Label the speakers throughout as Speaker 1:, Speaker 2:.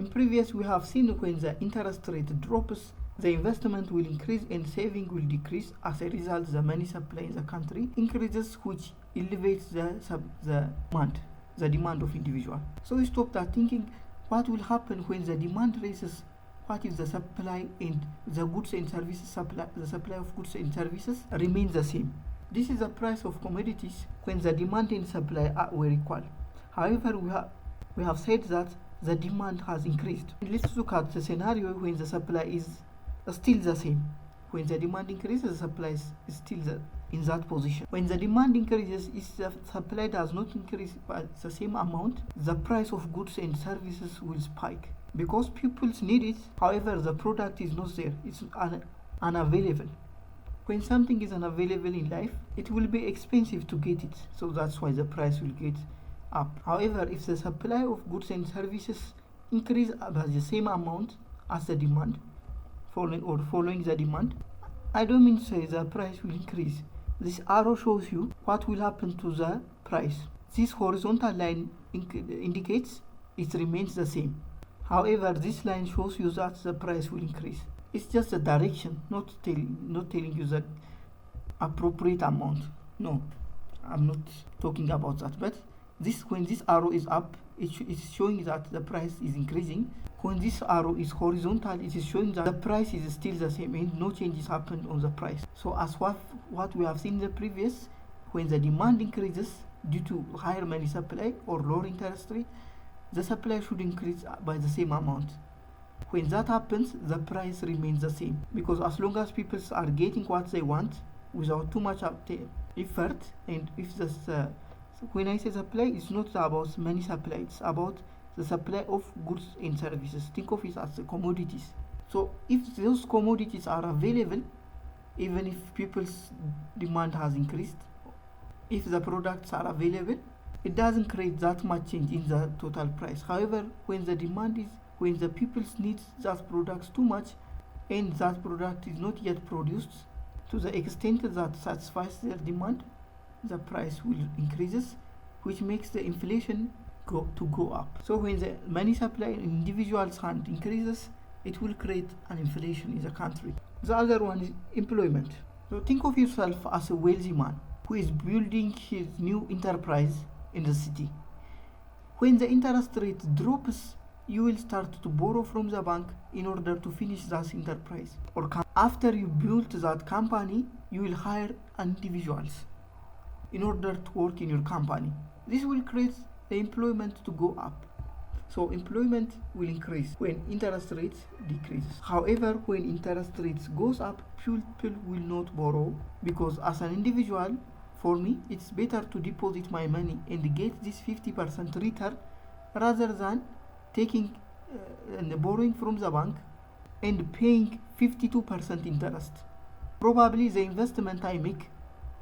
Speaker 1: in previous we have seen when the interest rate drops, the investment will increase and saving will decrease. As a result, the money supply in the country increases, which elevates the demand of individual. So we stop that thinking what will happen when the demand rises. What if the supply and the goods and services the supply of goods and services remains the same? This is the price of commodities when the demand and supply were equal. However, we have said that the demand has increased. Let's look at the scenario when the supply is still the same. When the demand increases, the supply is still in that position. When the demand increases, if the supply does not increase by the same amount, the price of goods and services will spike because people need it. However, the product is not there, it's unavailable. When something is unavailable in life, it will be expensive to get it, so that's why the price will get up. However, if the supply of goods and services increase by the same amount as the demand, following the demand, I don't mean to say the price will increase. This arrow shows you what will happen to the price. This horizontal line indicates it remains the same. However, this line shows you that the price will increase. It's just a direction, not telling you the appropriate amount. No, I'm not talking about that. But when this arrow is up, it's showing that the price is increasing. When this arrow is horizontal, it is showing that the price is still the same and no changes happened on the price. So as what we have seen in the previous, when the demand increases due to higher money supply or lower interest rate, the supply should increase by the same amount. When that happens, the price remains the same, because as long as people are getting what they want without too much effort, and if when I say supply, it's not about money supply, it's about the supply of goods and services. Think of it as commodities. So if those commodities are available, even if people's demand has increased, if the products are available, it doesn't create that much change in the total price. However, when the people need that products too much and that product is not yet produced to the extent that satisfies their demand, the price will increases, which makes the inflation go up. So when the money supply in individuals' hand increases, it will create an inflation in the country. The other one is employment. So think of yourself as a wealthy man who is building his new enterprise in the city. When the interest rate drops, you will start to borrow from the bank in order to finish that enterprise. Or after you build that company, you will hire individuals in order to work in your company. This will create the employment to go up. So employment will increase when interest rates decreases. However, when interest rates goes up, people will not borrow, because as an individual, for me, it's better to deposit my money and get this 50% return rather than taking and borrowing from the bank and paying 52% interest. Probably the investment I make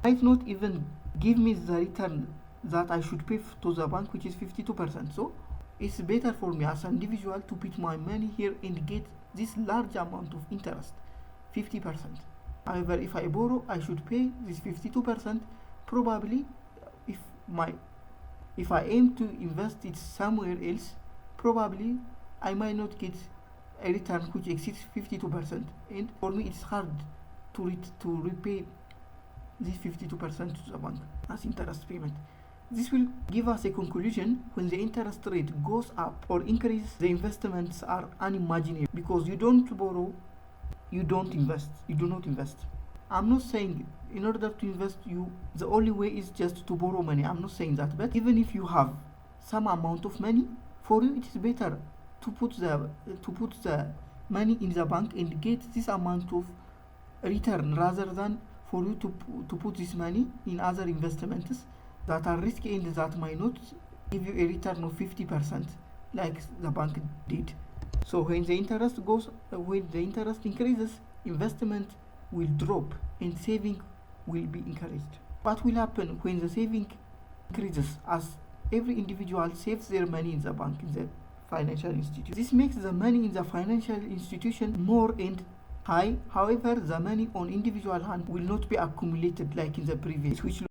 Speaker 1: might not even give me the return that I should pay to the bank, which is 52%. So it's better for me as an individual to put my money here and get this large amount of interest, 50%. However, if I borrow, I should pay this 52%. Probably if I aim to invest it somewhere else, probably I might not get a return which exceeds 52%, and for me it's hard to repay this 52% to the bank as interest payment. This will give us a conclusion: when the interest rate goes up or increases, the investments are unimaginable, because you don't borrow, you don't invest, you do not invest. I'm not saying in order to invest, the only way is just to borrow money. I'm not saying that, but even if you have some amount of money, for you it is better to put the money in the bank and get this amount of return rather than for you to put this money in other investments that are risky and that might not give you a return of 50% like the bank did. So when the interest increases, investment will drop and saving will be encouraged. What will happen when the saving increases? As every individual saves their money in the bank, in the financial institution, this makes the money in the financial institution more and high. However, the money on individual hand will not be accumulated like in the previous, which